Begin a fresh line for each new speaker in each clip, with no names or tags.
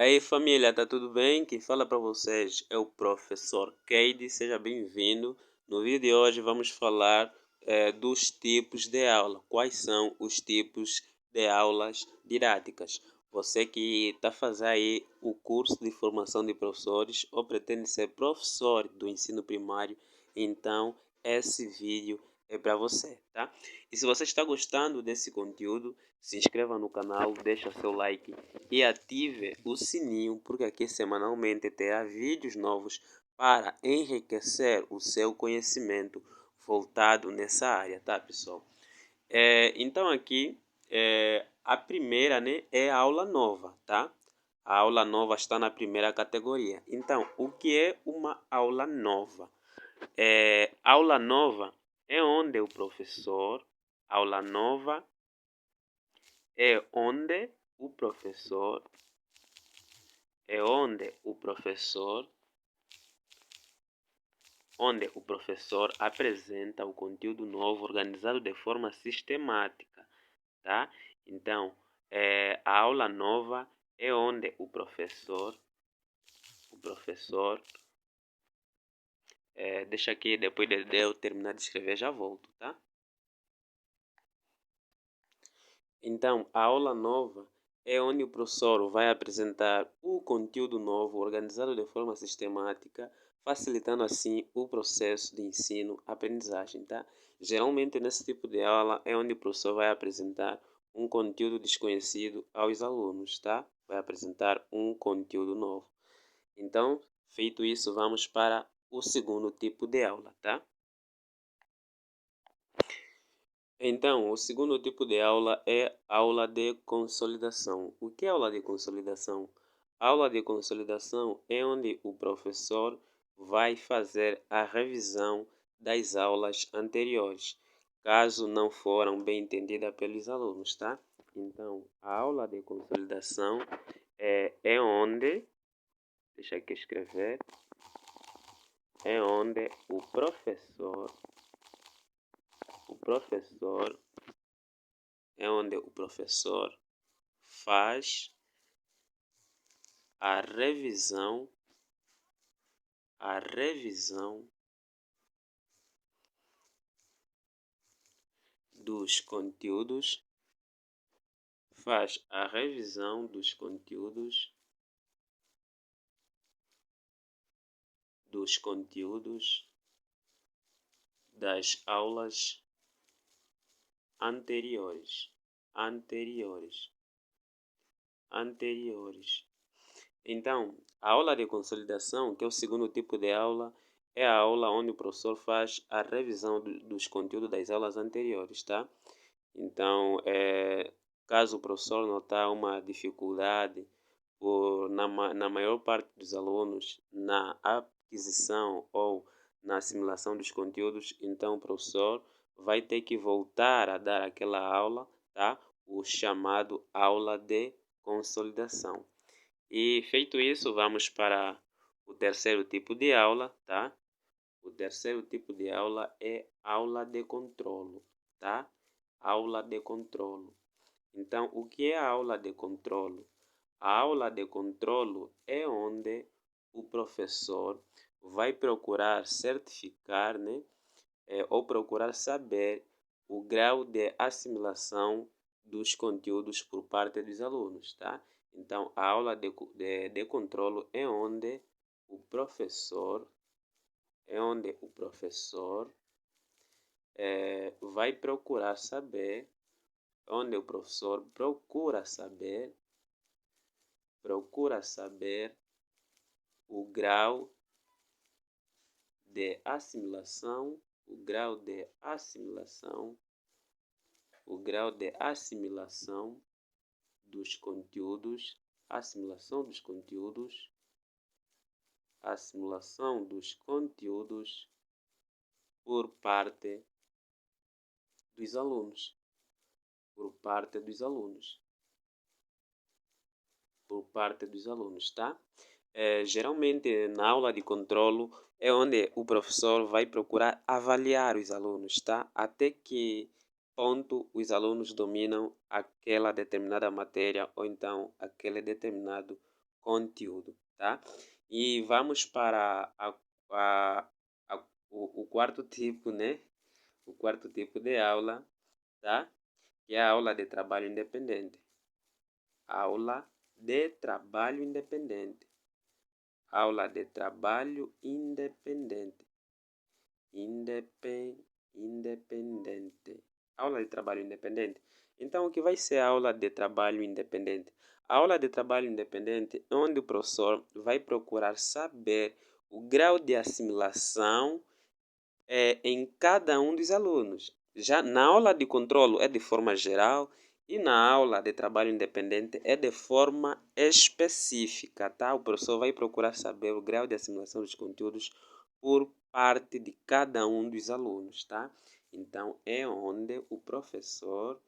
Aí família, tá tudo bem? Quem fala para vocês é o professor Keide, seja bem-vindo. No vídeo de hoje vamos falar dos tipos de aula. Quais são os tipos de aulas didáticas? Você que está fazendo aí o curso de formação de professores ou pretende ser professor do ensino primário, então esse vídeo é para você, tá? E se você está gostando desse conteúdo, se inscreva no canal, deixa seu like e ative o sininho, porque aqui semanalmente terá vídeos novos para enriquecer o seu conhecimento voltado nessa área, tá, pessoal? Então aqui a primeira, né, é a aula nova, tá? A aula nova está na primeira categoria. Então, o que é uma aula nova? Aula nova é onde o professor, aula nova é onde o professor onde o professor apresenta o conteúdo novo organizado de forma sistemática, tá? Então, a aula nova é onde o professor deixa aqui, depois de eu terminar de escrever já volto, tá? Então, a aula nova é onde o professor vai apresentar o conteúdo novo organizado de forma sistemática, facilitando assim o processo de ensino-aprendizagem, tá? Geralmente, nesse tipo de aula é onde o professor vai apresentar um conteúdo desconhecido aos alunos, tá? Vai apresentar um conteúdo novo. Então, feito isso, vamos para o segundo tipo de aula, tá? Então, o segundo tipo de aula é aula de consolidação. O que é aula de consolidação? Aula de consolidação é onde o professor vai fazer a revisão das aulas anteriores, caso não foram bem entendidas pelos alunos, tá? Então, a aula de consolidação é onde, deixa aqui escrever, é onde o professor faz a revisão dos conteúdos, das aulas anteriores. Então, a aula de consolidação, que é o segundo tipo de aula, é a aula onde o professor faz a revisão dos conteúdos das aulas anteriores, tá? Então, caso o professor notar uma dificuldade na maior parte dos alunos na aquisição ou na assimilação dos conteúdos, então o professor vai ter que voltar a dar aquela aula, tá? O chamado aula de consolidação. E feito isso, vamos para o terceiro tipo de aula, tá? O terceiro tipo de aula é aula de controlo, tá? Aula de controlo. Então, o que é a aula de controlo? A aula de controlo é onde o professor vai procurar certificar, né? Ou procurar saber o grau de assimilação dos conteúdos por parte dos alunos, tá? Então, a aula de controlo é onde o professor vai procurar saber, onde o professor procura saber o grau de assimilação, dos conteúdos, por parte dos alunos, tá? Geralmente na aula de controlo é onde o professor vai procurar avaliar os alunos, tá? Até que ponto os alunos dominam aquela determinada matéria ou então aquele determinado conteúdo, tá? E vamos para o quarto tipo, né? O quarto tipo de aula, tá? Que é a aula de trabalho independente. Aula de trabalho independente. Aula de trabalho independente. Independente. Aula de trabalho independente. Então, o que vai ser a aula de trabalho independente? A aula de trabalho independente é onde o professor vai procurar saber o grau de assimilação em cada um dos alunos. Já na aula de controlo é de forma geral e na aula de trabalho independente é de forma específica, tá? O professor vai procurar saber o grau de assimilação dos conteúdos por parte de cada um dos alunos, tá? Então é onde o professor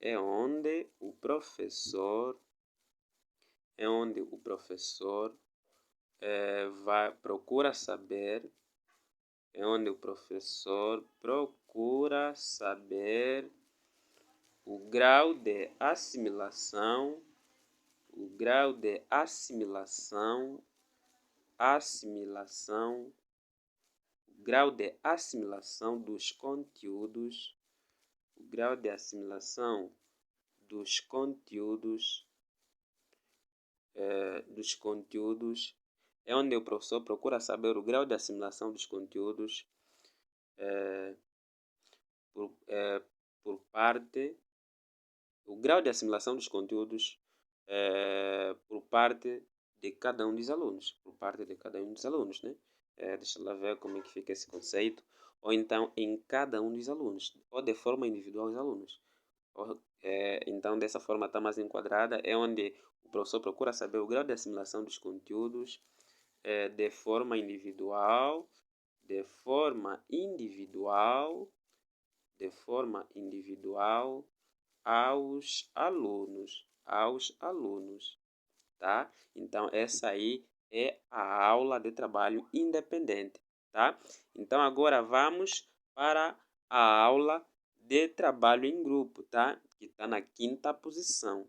é onde o professor é onde o professor vai procura saber é onde o professor procura saber o grau de assimilação, o grau de assimilação, o grau de assimilação dos conteúdos, o grau de assimilação dos conteúdos, é onde o professor procura saber o grau de assimilação dos conteúdos por parte, o grau de assimilação dos conteúdos por parte de cada um dos alunos, por parte de cada um dos alunos, né? Deixa lá ver como é que fica esse conceito, ou então em cada um dos alunos, ou de forma individual aos alunos. Então, dessa forma está mais enquadrada, é onde o professor procura saber o grau de assimilação dos conteúdos de forma individual, de forma individual aos alunos, tá? Então, essa aí é a aula de trabalho independente, tá? Então, agora vamos para a aula de trabalho em grupo, tá? Que está na quinta posição.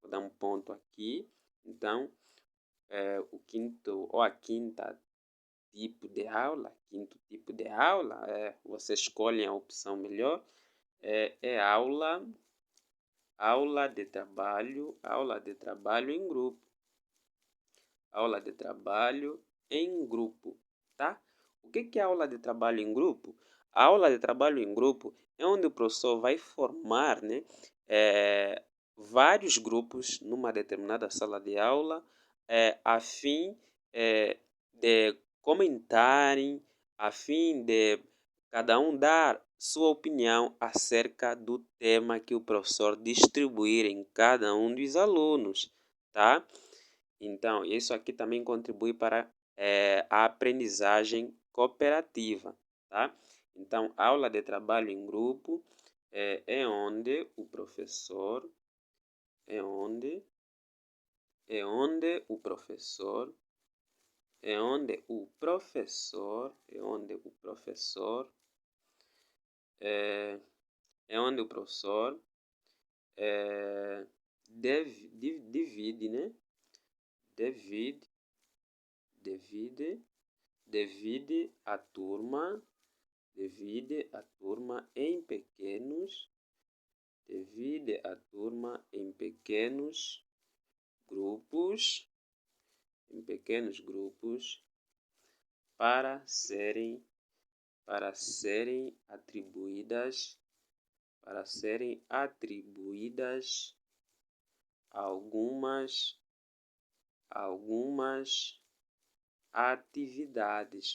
Vou dar um ponto aqui. Então, o quinto ou a quinta tipo de aula, quinto tipo de aula, você escolhe a opção melhor, é aula de trabalho em grupo. Aula de trabalho em grupo, tá? O que é aula de trabalho em grupo? A aula de trabalho em grupo é onde o professor vai formar, né, vários grupos numa determinada sala de aula, a fim de comentarem, a fim de cada um dar sua opinião acerca do tema que o professor distribuir em cada um dos alunos, tá? Então, isso aqui também contribui para a aprendizagem cooperativa, tá? Então, aula de trabalho em grupo é onde o professor é onde é onde o professor é onde o professor é onde o professor é, é onde o professor divide, né? Divide a turma em pequenos grupos para serem atribuídas algumas atividades,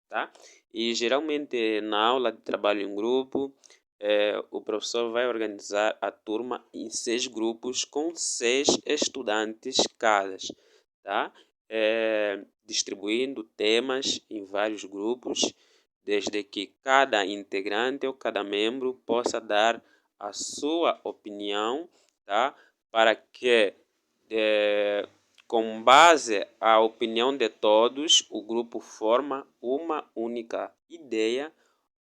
tá? E geralmente na aula de trabalho em grupo, o professor vai organizar a turma em 6 grupos com 6 estudantes cada, tá? Distribuindo temas em vários grupos, desde que cada integrante ou cada membro possa dar a sua opinião, tá? Para que, com base à opinião de todos, o grupo forma uma única ideia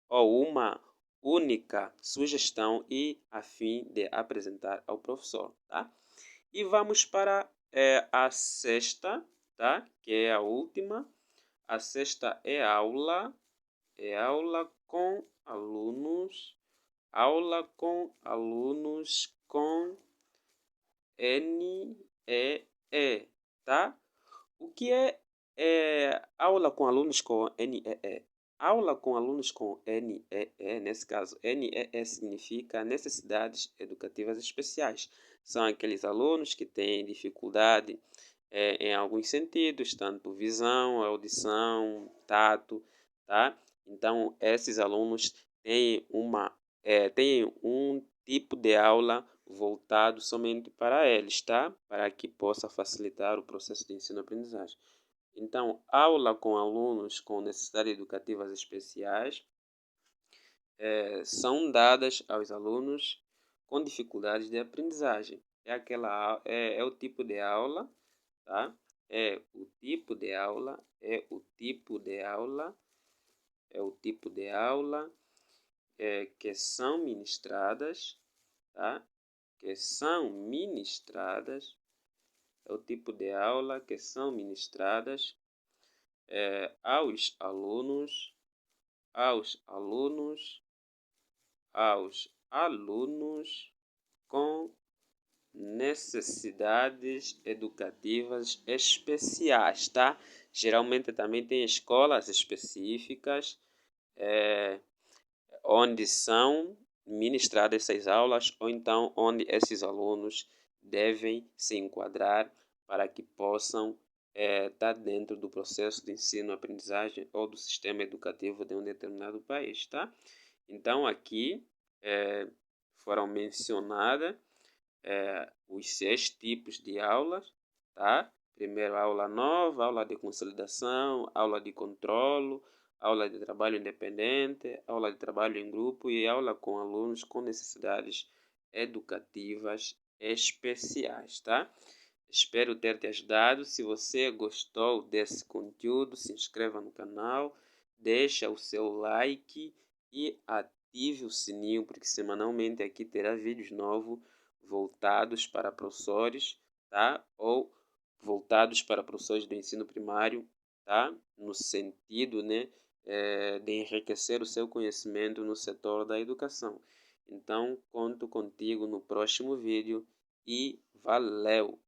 ou uma única sugestão e a fim de apresentar ao professor, tá? E vamos para a sexta, tá? Que é a última. A sexta é aula com alunos com NEE, tá? O que é aula com alunos com NEE? Aula com alunos com NEE, nesse caso, NEE significa necessidades educativas especiais. São aqueles alunos que têm dificuldade em alguns sentidos, tanto visão, audição, tato, tá? Então, esses alunos têm um tipo de aula voltado somente para eles, tá? Para que possa facilitar o processo de ensino-aprendizagem. Então, aula com alunos com necessidades educativas especiais são dadas aos alunos com dificuldades de aprendizagem. É o tipo de aula, tá? É o tipo de aula, é o tipo de aula, é o tipo de aula que são ministradas, tá? Que são ministradas, é o tipo de aula que são ministradas aos alunos, aos alunos, aos alunos com necessidades educativas especiais, tá? Geralmente também tem escolas específicas onde são ministradas essas aulas ou então onde esses alunos devem se enquadrar para que possam estar dentro do processo de ensino-aprendizagem ou do sistema educativo de um determinado país, tá? Então, aqui foram mencionadas os 6 tipos de aulas, tá? Primeiro, aula nova, aula de consolidação, aula de controlo, aula de trabalho independente, aula de trabalho em grupo e aula com alunos com necessidades educativas especiais, tá? Espero ter te ajudado. Se você gostou desse conteúdo, se inscreva no canal, deixa o seu like e ative o sininho, porque semanalmente aqui terá vídeos novos voltados para professores, tá? Ou voltados para professores do ensino primário, tá? No sentido, né, de enriquecer o seu conhecimento no setor da educação. Então, conto contigo no próximo vídeo e valeu!